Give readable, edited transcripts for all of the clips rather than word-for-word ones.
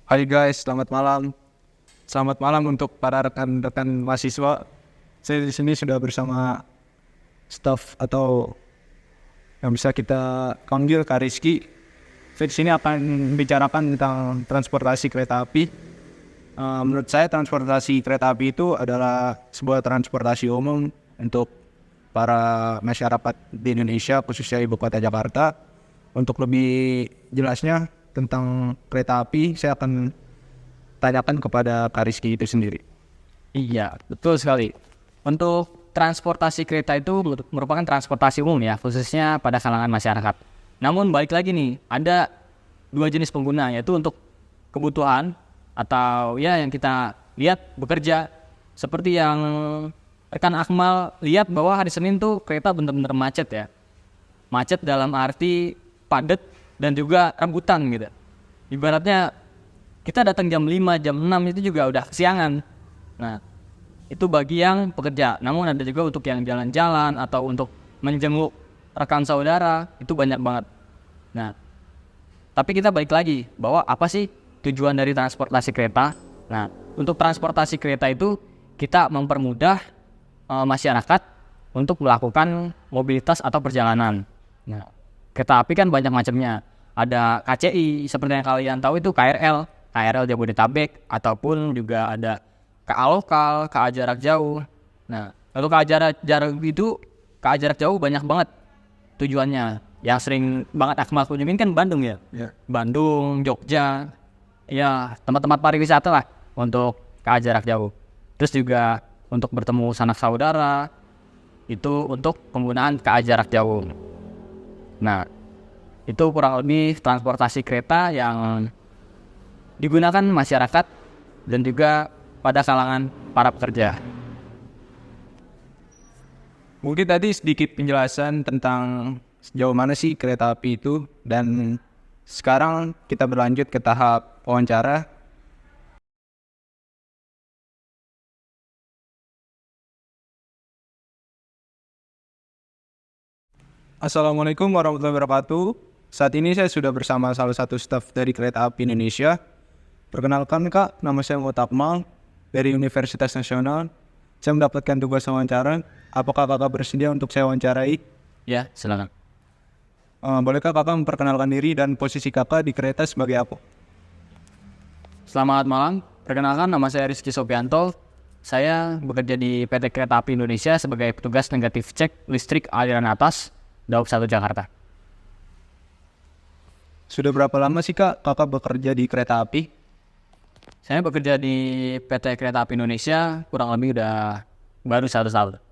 Hai guys, selamat malam. Selamat malam untuk para rekan-rekan mahasiswa. Saya di sini sudah bersama staff atau yang bisa kita panggil Kak Rizky. Saya di sini akan membicarakan tentang transportasi kereta api. Menurut saya transportasi kereta api itu adalah sebuah transportasi umum untuk para masyarakat di Indonesia, khususnya Ibu Kota Jakarta. Untuk lebih jelasnya tentang kereta api, saya akan tanyakan kepada Kak Rizky itu sendiri. Iya, betul sekali. Untuk transportasi kereta itu merupakan transportasi umum ya, khususnya pada kalangan masyarakat. Namun balik lagi nih, ada dua jenis pengguna, yaitu untuk kebutuhan atau ya yang kita lihat bekerja. Seperti yang rekan Akmal lihat bahwa hari Senin tuh kereta benar-benar macet ya. Macet dalam arti padat dan juga rebutan gitu. Ibaratnya kita datang jam 5, jam 6 itu juga udah kesiangan. Nah, itu bagi yang pekerja. Namun ada juga untuk yang jalan-jalan atau untuk menjenguk rekan saudara, itu banyak banget. Nah, tapi kita balik lagi bahwa apa sih tujuan dari transportasi kereta? Nah, untuk transportasi kereta itu kita mempermudah masyarakat untuk melakukan mobilitas atau perjalanan. Nah, kereta api kan banyak macamnya. Ada KCI, seperti yang kalian tahu itu KRL Jabodetabek, ataupun juga ada KA lokal, KA jarak jauh. Nah, kalau KA jarak jauh banyak banget tujuannya. Yang sering banget Akmal kunjungin kan Bandung ya. Bandung, Jogja, ya tempat-tempat pariwisata lah untuk KA jarak jauh. Terus juga untuk bertemu sanak saudara, itu untuk penggunaan KA jarak jauh. Nah, itu kurang lebih transportasi kereta yang digunakan masyarakat dan juga pada kalangan para pekerja. Mungkin tadi sedikit penjelasan tentang sejauh mana sih kereta api itu, dan sekarang kita berlanjut ke tahap wawancara. Assalamualaikum warahmatullahi wabarakatuh. Saat ini saya sudah bersama salah satu staf dari Kereta Api Indonesia. Perkenalkan Kak, nama saya Muhammad Akmal dari Universitas Nasional. Saya mendapatkan tugas wawancara. Apakah Kakak bersedia untuk saya wawancarai? Ya, silakan. Bolehkah Kakak memperkenalkan diri dan posisi Kakak di kereta sebagai apa? Selamat malam, perkenalkan nama saya Rizky Sopianto. Saya bekerja di PT Kereta Api Indonesia sebagai petugas negatif cek listrik aliran atas Daup 1 Jakarta. Sudah berapa lama sih Kak Kakak bekerja di kereta api? Saya bekerja di PT Kereta Api Indonesia kurang lebih udah baru 1 tahun.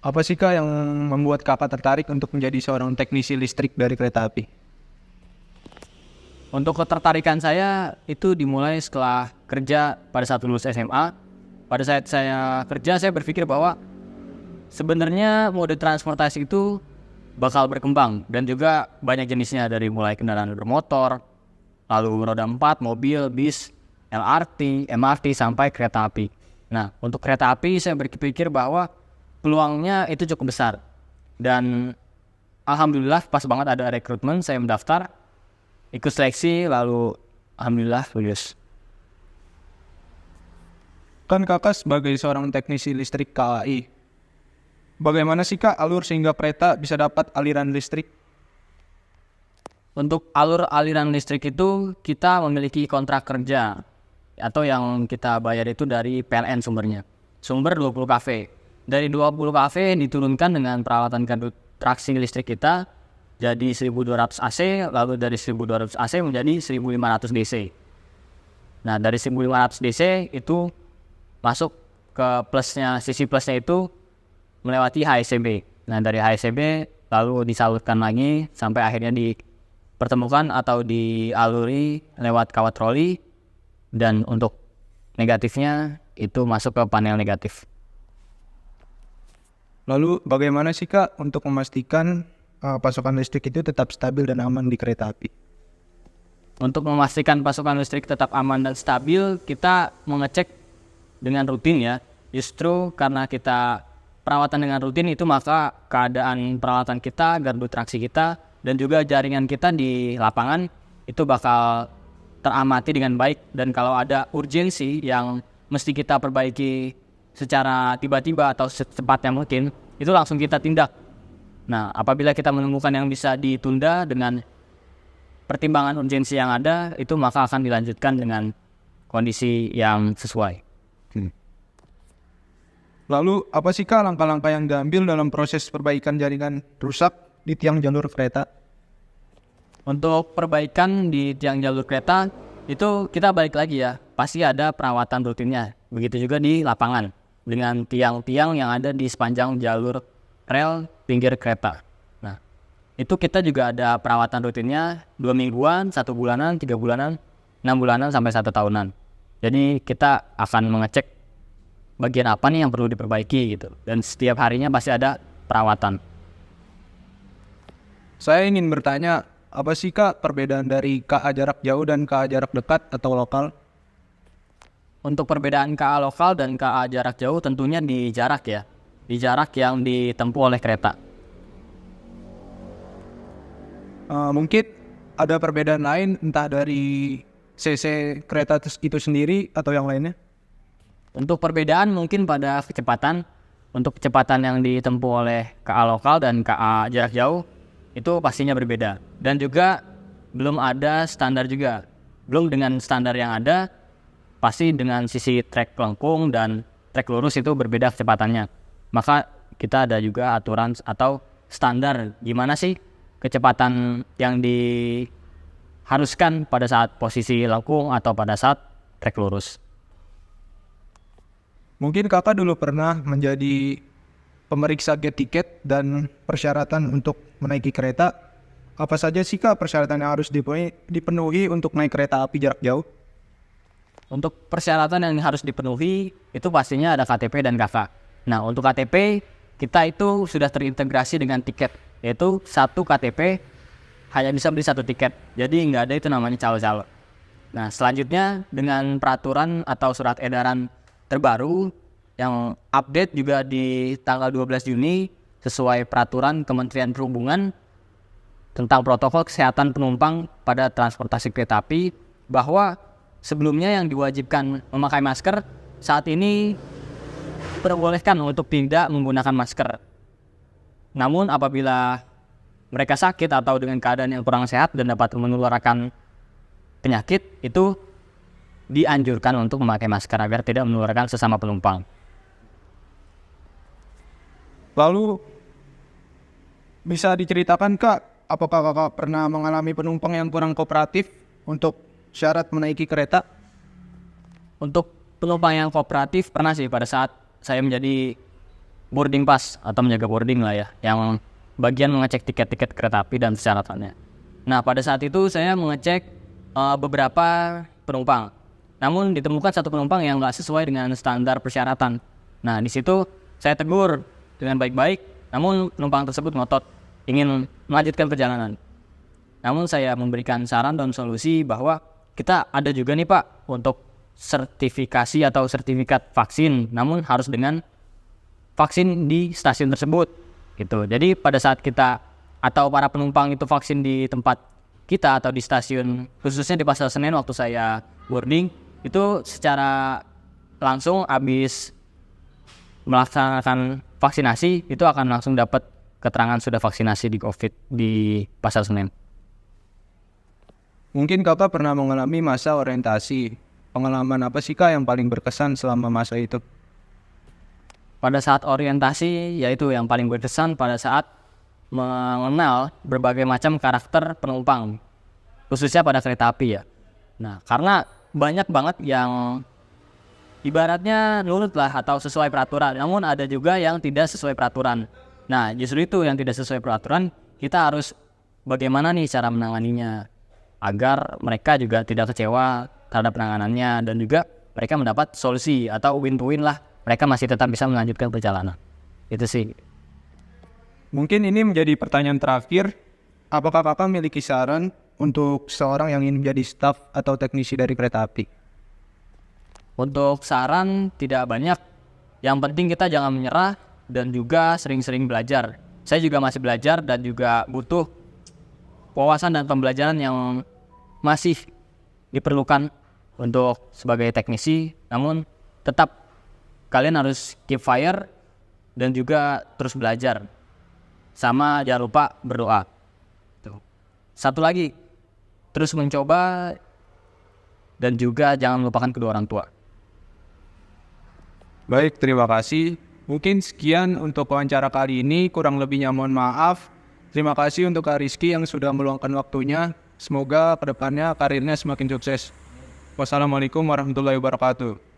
Apa sih Kak yang membuat Kakak tertarik untuk menjadi seorang teknisi listrik dari kereta api? Untuk ketertarikan saya itu dimulai setelah kerja pada saat lulus SMA. Pada saat saya kerja, saya berpikir bahwa sebenarnya mode transportasi itu bakal berkembang dan juga banyak jenisnya, dari mulai kendaraan bermotor, lalu roda 4, mobil, bis, LRT, MRT sampai kereta api. Nah, untuk kereta api saya berpikir bahwa peluangnya itu cukup besar. Dan alhamdulillah pas banget ada rekrutmen, saya mendaftar, ikut seleksi, lalu alhamdulillah lulus. Kan Kakak sebagai seorang teknisi listrik KAI, bagaimana sih Kak alur sehingga kereta bisa dapat aliran listrik? Untuk alur aliran listrik itu kita memiliki kontrak kerja atau yang kita bayar itu dari PLN sumbernya. Sumber 20 kV. Dari 20 kV diturunkan dengan peralatan traksi listrik kita jadi 1200 AC, lalu dari 1200 AC menjadi 1500 DC. Nah, dari 1500 DC itu masuk ke plusnya, sisi plusnya itu melewati HSCB. Nah, dari HSCB lalu disalurkan lagi sampai akhirnya dipertemukan atau dialiri lewat kawat troli, dan untuk negatifnya itu masuk ke panel negatif. Lalu bagaimana sih Kak untuk memastikan pasokan listrik itu tetap stabil dan aman di kereta api? Untuk memastikan pasokan listrik tetap aman dan stabil, kita mengecek dengan rutin ya. Justru karena kita perawatan dengan rutin itu, maka keadaan peralatan kita, gardu traksi kita, dan juga jaringan kita di lapangan itu bakal teramati dengan baik. Dan kalau ada urgensi yang mesti kita perbaiki secara tiba-tiba atau secepatnya mungkin, itu langsung kita tindak. Nah, apabila kita menemukan yang bisa ditunda dengan pertimbangan urgensi yang ada, itu maka akan dilanjutkan dengan kondisi yang sesuai. Lalu apa sih Kak langkah-langkah yang diambil dalam proses perbaikan jaringan rusak di tiang jalur kereta? Untuk perbaikan di tiang jalur kereta itu kita balik lagi ya, pasti ada perawatan rutinnya. Begitu juga di lapangan dengan tiang-tiang yang ada di sepanjang jalur rel pinggir kereta. Nah, itu kita juga ada perawatan rutinnya 2 mingguan, 1 bulanan, 3 bulanan, 6 bulanan sampai 1 tahunan. Jadi kita akan mengecek bagian apa nih yang perlu diperbaiki gitu, dan setiap harinya pasti ada perawatan. Saya ingin bertanya, apa sih Kak perbedaan dari KA jarak jauh dan KA jarak dekat atau lokal? Untuk perbedaan KA lokal dan KA jarak jauh tentunya di jarak ya, di jarak yang ditempuh oleh kereta. Mungkin ada perbedaan lain, entah dari CC kereta itu sendiri atau yang lainnya? Untuk perbedaan mungkin pada kecepatan. Untuk kecepatan yang ditempuh oleh KA lokal dan KA jarak jauh itu pastinya berbeda. Dan juga belum ada standar juga. Belum dengan standar yang ada, pasti dengan sisi trek lengkung dan trek lurus itu berbeda kecepatannya. Maka kita ada juga aturan atau standar gimana sih kecepatan yang diharuskan pada saat posisi lengkung atau pada saat trek lurus. Mungkin Kakak dulu pernah menjadi pemeriksa gate tiket dan persyaratan untuk menaiki kereta. Apa saja sih Kak persyaratan yang harus dipenuhi untuk naik kereta api jarak jauh? Untuk persyaratan yang harus dipenuhi itu pastinya ada KTP dan KK. Nah, untuk KTP kita itu sudah terintegrasi dengan tiket, yaitu 1 KTP hanya bisa beli 1 tiket. Jadi nggak ada itu namanya calo-calo. Nah, selanjutnya dengan peraturan atau surat edaran terbaru yang update juga di tanggal 12 Juni sesuai peraturan Kementerian Perhubungan tentang protokol kesehatan penumpang pada transportasi kereta api, bahwa sebelumnya yang diwajibkan memakai masker saat ini diperbolehkan untuk tidak menggunakan masker. Namun apabila mereka sakit atau dengan keadaan yang kurang sehat dan dapat menularkan penyakit, itu dianjurkan untuk memakai masker agar tidak menularkan sesama penumpang. Lalu bisa diceritakan Kak, apakah Kakak pernah mengalami penumpang yang kurang kooperatif untuk syarat menaiki kereta? Untuk penumpang yang kooperatif pernah sih pada saat saya menjadi boarding pass atau menjaga boarding lah ya, yang bagian mengecek tiket-tiket kereta api dan persyaratannya. Nah, pada saat itu saya mengecek beberapa penumpang. Namun ditemukan 1 penumpang yang nggak sesuai dengan standar persyaratan. Nah, di situ saya tegur dengan baik-baik, namun penumpang tersebut ngotot ingin melanjutkan perjalanan. Namun saya memberikan saran dan solusi bahwa kita ada juga nih Pak untuk sertifikasi atau sertifikat vaksin, namun harus dengan vaksin di stasiun tersebut gitu. Jadi pada saat kita atau para penumpang itu vaksin di tempat kita atau di stasiun, khususnya di Pasar Senen waktu saya boarding, itu secara langsung habis melaksanakan vaksinasi itu akan langsung dapat keterangan sudah vaksinasi di COVID di Pasar Senen. Mungkin Kakak pernah mengalami masa orientasi. Pengalaman apa sih Kak yang paling berkesan selama masa itu? Pada saat orientasi, yaitu yang paling berkesan pada saat mengenal berbagai macam karakter penumpang, khususnya pada kereta api ya. Nah, karena banyak banget yang ibaratnya nurut lah atau sesuai peraturan, namun ada juga yang tidak sesuai peraturan. Nah, justru itu yang tidak sesuai peraturan, kita harus bagaimana nih cara menanganinya agar mereka juga tidak kecewa terhadap penanganannya dan juga mereka mendapat solusi atau win-to-win lah. Mereka masih tetap bisa melanjutkan perjalanan. Itu sih. Mungkin ini menjadi pertanyaan terakhir. Apakah kakak memiliki saran untuk seorang yang ingin menjadi staf atau teknisi dari kereta api? Untuk saran tidak banyak. Yang penting kita jangan menyerah dan juga sering-sering belajar. Saya juga masih belajar dan juga butuh wawasan dan pembelajaran yang masih diperlukan untuk sebagai teknisi. Namun tetap kalian harus keep fire dan juga terus belajar. Sama jangan lupa berdoa. Tuh. Satu lagi, terus mencoba dan juga jangan melupakan kedua orang tua. Baik, terima kasih. Mungkin sekian untuk wawancara kali ini, kurang lebihnya mohon maaf. Terima kasih untuk Kak Rizky yang sudah meluangkan waktunya. Semoga kedepannya karirnya semakin sukses. Wassalamualaikum warahmatullahi wabarakatuh.